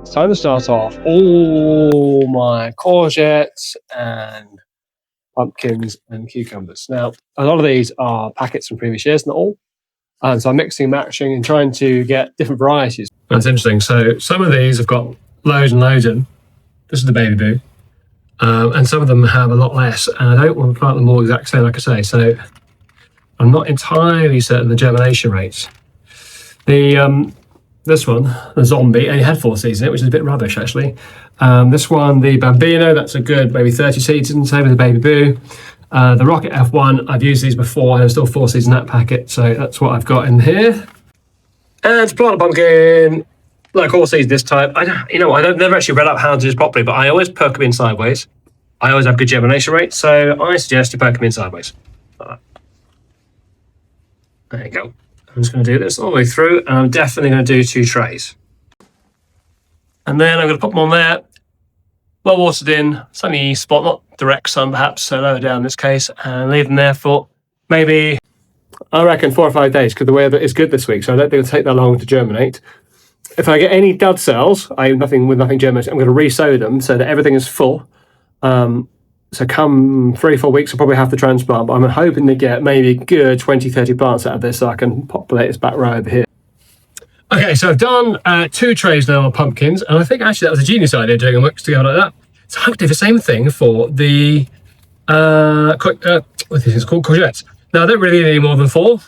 It's time to start off all my courgettes and pumpkins and cucumbers. Now, a lot of these are packets from previous years, not all. And so I'm mixing, matching, and trying to get different varieties. That's interesting. So some of these have got loads and loads in. This is the baby boo. And some of them have a lot less. And I don't want to plant them all exact same, like I say. So I'm not entirely certain the germination rates. This one, the zombie, only had 4 seeds in it, which is a bit rubbish actually. This one, the bambino, that's a good maybe 30 seeds in, same with the baby boo. The rocket F1, I've used these before, and there's still 4 seeds in that packet, so that's what I've got in here. And to plant a pumpkin, like all seeds this time, I've never actually read up how to do this properly, but I always perk them in sideways. I always have good germination rate, so I suggest you perk them in sideways. Like that. There you go. I'm just going to do this all the way through, and I'm definitely going to do 2 trays. And then I'm going to put them on there, well watered in, sunny spot, not direct sun perhaps, so lower down in this case, and leave them there for maybe, I reckon, 4 or 5 days, because the weather is good this week, so I don't think it'll take that long to germinate. If I get any dud cells, nothing germinating, I'm going to re-sow them so that everything is full. So come 3 or 4 weeks, I'll probably have to transplant, but I'm hoping to get maybe good 20, 30 plants out of this so I can populate this back row over here. Okay, so I've done 2 trays now of pumpkins, and I think actually that was a genius idea doing them mixed together like that. So I hope to do the same thing for the, what is this called, courgettes. Now I don't really need any more than 4.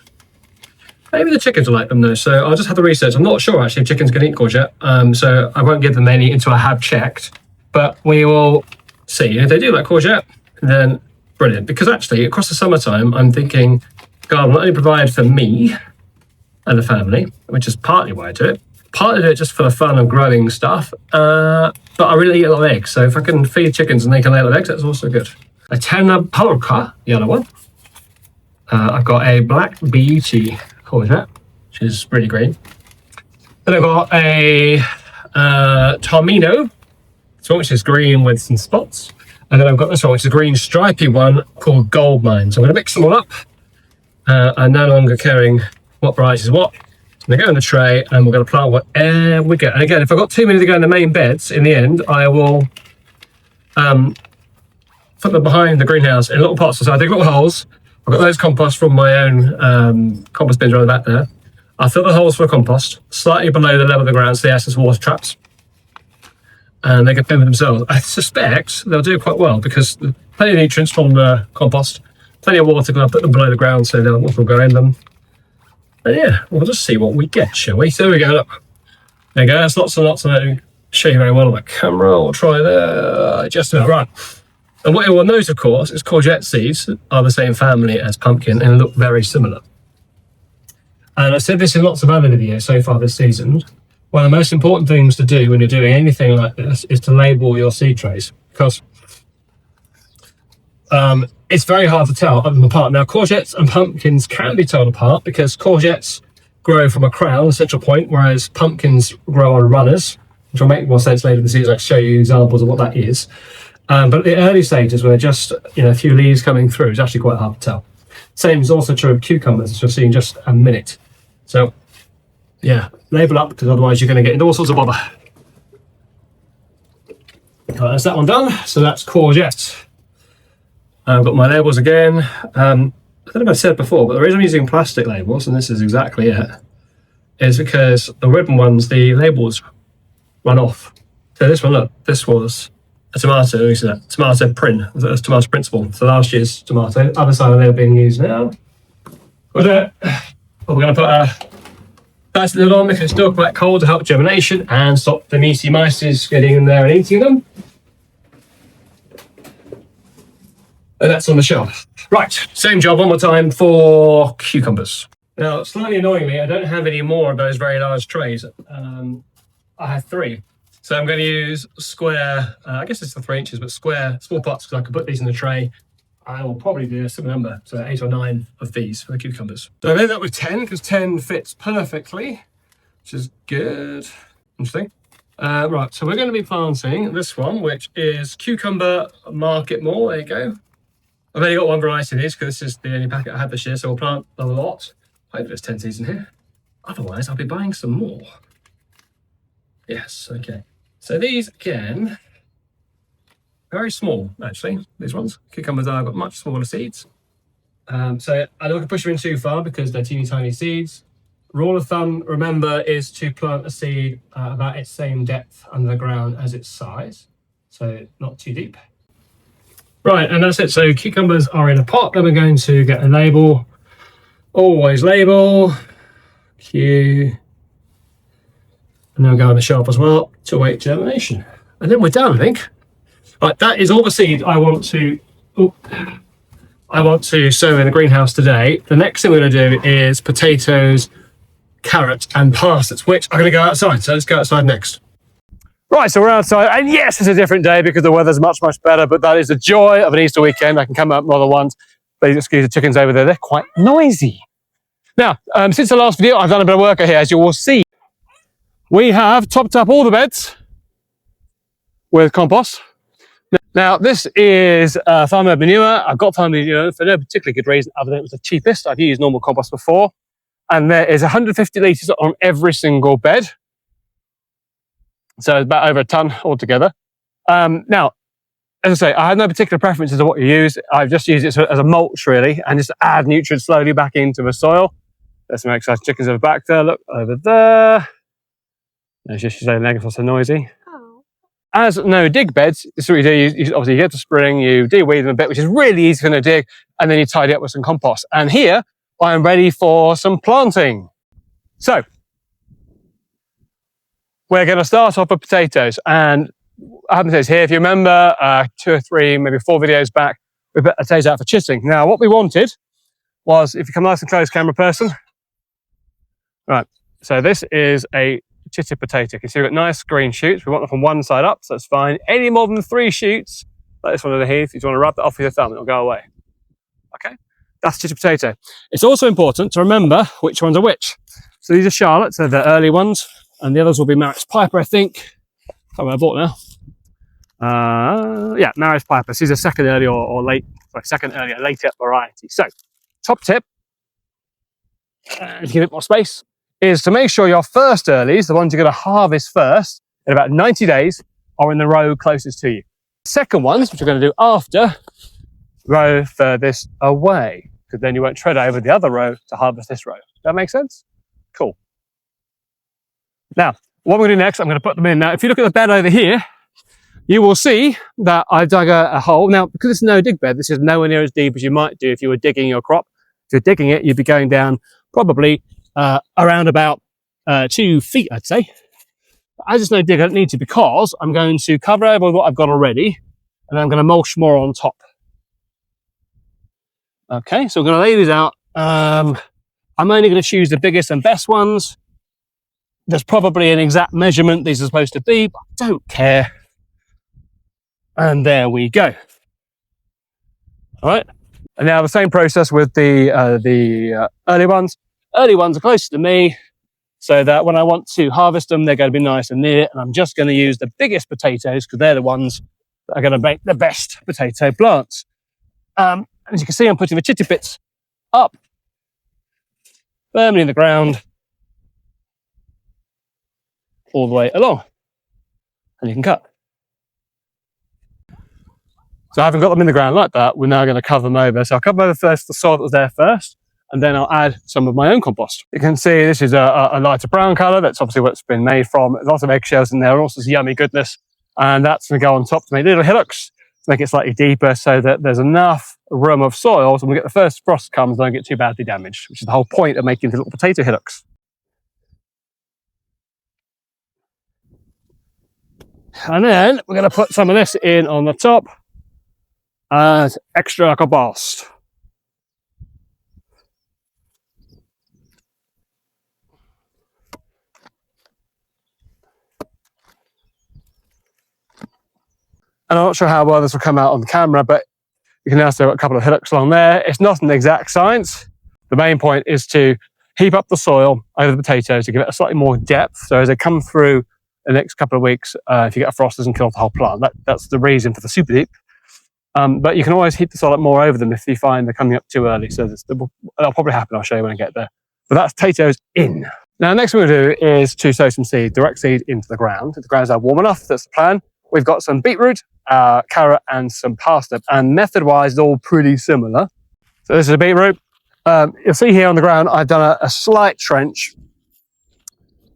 Maybe the chickens will like them though, so I'll just have to research. I'm not sure actually if chickens can eat courgette, so I won't give them any until I have checked, but we will see. If they do like courgette, then brilliant. Because actually, across the summertime, I'm thinking, God, not only provide for me and the family, which is partly why I do it, partly do it just for the fun of growing stuff, but I really eat a lot of eggs. So if I can feed chickens and they can lay a lot of eggs, that's also good. A Tenna Polka, the other one. I've got a black beauty courgette, which is really green. Then I've got a Tarmino, which is green with some spots. And then I've got this one, which is a green stripy one called Gold Mine. So I'm going to mix them all up. I'm no longer caring what variety is what. They go in the tray, and we're going to plant whatever we get. And again, if I've got too many to go in the main beds, in the end, I will put them behind the greenhouse in little pots. So I dig little holes. I've got those compost from my own compost bins right at the back there. I'll fill the holes for compost, slightly below the level of the ground, so the essence water traps. And they can fend for themselves. I suspect they'll do quite well because plenty of nutrients from the compost, plenty of water, going to put them below the ground so the water will go in them. And yeah, we'll just see what we get, shall we? So there we go. Look. There you go. That's lots and lots. And I don't show you very well on my camera. We'll try there. Just about right. And what you will note, of course, is courgette seeds are the same family as pumpkin and look very similar. And I've said this in lots of other videos so far this season. One of the most important things to do when you're doing anything like this is to label your seed trays, because it's very hard to tell them apart. Now, courgettes and pumpkins can be told apart because courgettes grow from a crown, a central point, whereas pumpkins grow on runners, which will make more sense later in the season. I'll show you examples of what that is. But at the early stages, where just a few leaves coming through, it's actually quite hard to tell. Same is also true of cucumbers, as you'll see in just a minute. So, yeah, label up, because otherwise you're going to get into all sorts of bother. Right, that's that one done. So that's courgettes. I've got my labels again. I don't know if I said before, but the reason I'm using plastic labels, and this is exactly it, is because the ribbon ones, the labels run off. So this one, look, this was a tomato, you see that? Tomato print, that's tomato principle. So last year's tomato, other side of it being used now. We're going to put a plastic lid on because it's still quite cold to help germination and stop the meaty mice getting in there and eating them. And that's on the shelf. Right, same job one more time for cucumbers. Now, slightly annoyingly, I don't have any more of those very large trays. I have 3. So I'm going to use square, I guess it's the 3 inches, but square, small pots, because I can put these in the tray. I will probably do a similar number, so 8 or 9 of these for the cucumbers. So I've ended up with 10, because 10 fits perfectly, which is good. Interesting. Right, so we're going to be planting this one, which is Cucumber Market More. There you go. I've only got one variety of these because this is the only packet I had this year, so we'll plant a lot. Hopefully there's 10 seeds in here. Otherwise, I'll be buying some more. Yes, okay. So these, again, very small, actually, these ones. Cucumbers are got much smaller seeds. So I don't want to push them in too far because they're teeny tiny seeds. Rule of thumb, remember, is to plant a seed about its same depth under the ground as its size. So not too deep. Right, and that's it. So cucumbers are in a pot. Then we're going to get a label. Always label. Q. And then we'll go on the shelf as well to await germination. And then we're done, I think. Right, that is all the seeds I want to sow in the greenhouse today. The next thing we're going to do is potatoes, carrot and parsnips, which are going to go outside. So let's go outside next. Right, so we're outside, and yes, it's a different day because the weather's much, much better, but that is the joy of an Easter weekend. I can come out more than once. Please excuse the chickens over there. They're quite noisy. Now, since the last video, I've done a bit of work here, as you will see. We have topped up all the beds with compost. Now, this is farm manure. I've got farm manure for no particularly good reason other than it was the cheapest. I've used normal compost before. And there is 150 litres on every single bed. So it's about over a tonne altogether. Now, as I say, I had no particular preference as to what you use. I've just used it as a mulch, really, and just add nutrients slowly back into the soil. There's some exercise chickens over back there. Look, over there. There's just the legs are so noisy. As no dig beds, this is what you do. You obviously get to spring, you de-weed them a bit, which is really easy to dig, and then you tidy up with some compost. And here, I am ready for some planting. So, we're going to start off with potatoes. And I have potatoes here. If you remember, 2 or 3, maybe 4 videos back, we put potatoes out for chitting. Now, what we wanted was, if you come nice and close, camera person. Right, so this is a chitted potato. You can see we've got nice green shoots. We want them from one side up, so that's fine. Any more than 3 shoots, like this one over here, if you want to rub that off with your thumb, it'll go away. Okay, that's chitted potato. It's also important to remember which ones are which. So these are Charlotte, so they're early ones, and the others will be Maris Piper, I think. Can't remember I bought now. Yeah, Maris Piper. So these are second early or late, sorry, second early or later variety. So, top tip, to give it more space, is to make sure your first earlies, the ones you're going to harvest first, in about 90 days, are in the row closest to you. Second ones, which you're going to do after, row furthest away, because then you won't tread over the other row to harvest this row. Does that make sense? Cool. Now, what we're going to do next, I'm going to put them in. Now, if you look at the bed over here, you will see that I dug a hole. Now, because it's no dig bed, this is nowhere near as deep as you might do if you were digging your crop. If you're digging it, you'd be going down probably around about 2 feet, I'd say. As it's no dig, I don't need to, because I'm going to cover over with what I've got already, and I'm going to mulch more on top. Okay, so I'm going to lay these out. I'm only going to choose the biggest and best ones. There's probably an exact measurement these are supposed to be, but I don't care. And there we go. All right, and now the same process with the early ones. Early ones are closer to me, so that when I want to harvest them, they're going to be nice and near. And I'm just going to use the biggest potatoes because they're the ones that are going to make the best potato plants. As you can see, I'm putting the chitty bits up, firmly in the ground, all the way along. And you can cut. So I haven't got them in the ground like that. We're now going to cover them over. So I'll cover over first the soil that was there first, and then I'll add some of my own compost. You can see this is a lighter brown colour. That's obviously what it's been made from. Lots of eggshells in there, and also some yummy goodness. And that's going to go on top to make little hillocks, to make it slightly deeper so that there's enough room of soil so when we get the first frost comes, don't get too badly damaged, which is the whole point of making the little potato hillocks. And then we're going to put some of this in on the top as extra compost. And I'm not sure how well this will come out on the camera, but you can now see a couple of hillocks along there. It's not an exact science. The main point is to heap up the soil over the potatoes to give it a slightly more depth. So as they come through the next couple of weeks, if you get a frost, doesn't kill off the whole plant. That's the reason for the super deep. But you can always heap the soil up more over them if you find they're coming up too early. So that'll probably happen. I'll show you when I get there. But that's potatoes in. Now, next thing we're going to do is to sow some seed, direct seed into the ground. The ground's now warm enough. That's the plan. We've got some beetroot, carrot, and some parsnip. And method-wise, they're all pretty similar. So this is a beetroot. You'll see here on the ground, I've done a slight trench.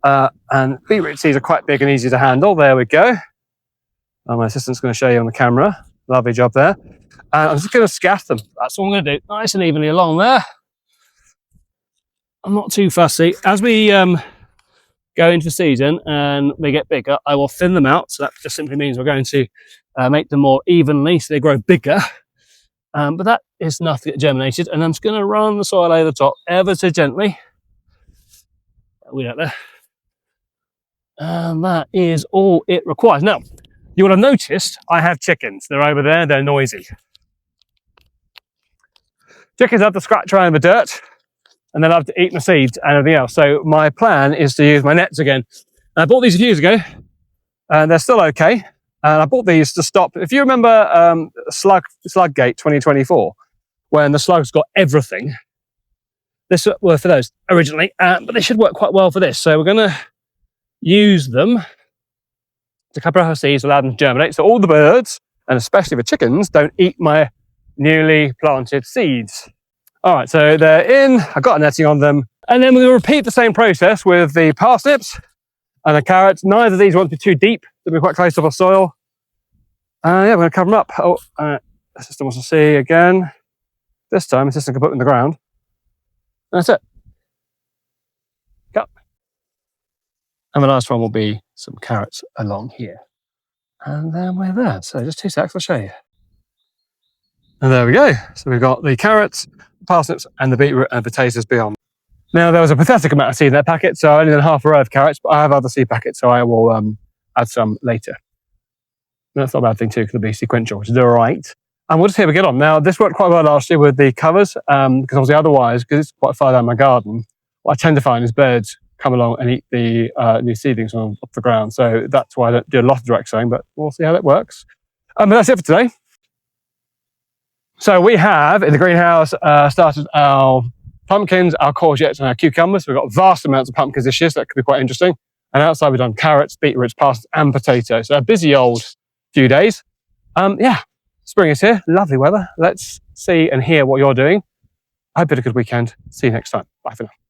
And beetroot seeds are quite big and easy to handle. There we go. My assistant's going to show you on the camera. Lovely job there. And I'm just going to scatter them. That's what I'm going to do. Nice and evenly along there. I'm not too fussy. As we go into season and they get bigger, I will thin them out. So that just simply means we're going to make them more evenly so they grow bigger. But that is enough to get germinated. And I'm just going to run the soil over the top ever so gently. We out there. And that is all it requires. Now, you will have noticed I have chickens. They're over there. They're noisy. Chickens love to scratch around in the dirt, and they love to eat my seeds and everything else. So my plan is to use my nets again. I bought these a few years ago, and they're still okay. And I bought these to stop. If you remember Sluggate 2024, when the slugs got everything, this were for those originally, but they should work quite well for this. So we're going to use them to cover our seeds, allow them to germinate, so all the birds, and especially the chickens, don't eat my newly planted seeds. All right, so they're in. I've got a netting on them. And then we'll repeat the same process with the parsnips and the carrots. Neither of these won't be too deep. They'll be quite close to the soil. Yeah, we're going to cover them up. Oh, assistant wants to see again. This time, assistant can put them in the ground. And that's it. Cut. And the last one will be some carrots along here. And then we're there. So just 2 seconds, I'll show you. And there we go. So we've got the carrots, parsnips, and the beetroot and potatoes beyond. Now, there was a pathetic amount of seed in that packet, so I only did half a row of carrots, but I have other seed packets, so I will add some later. And that's not a bad thing too, because it'll be sequential, which is all right. And we'll just see how we get on. Now, this worked quite well last year with the covers, because obviously otherwise, because it's quite far down my garden, what I tend to find is birds come along and eat the new seedlings off the ground. So that's why I don't do a lot of direct sowing, but we'll see how that works. But that's it for today. So we have, in the greenhouse, started our pumpkins, our courgettes, and our cucumbers. We've got vast amounts of pumpkins this year, so that could be quite interesting. And outside we've done carrots, beetroots, parsnips, and potatoes. So a busy old few days. Yeah, spring is here, lovely weather. Let's see and hear what you're doing. I hope you had a good weekend. See you next time. Bye for now.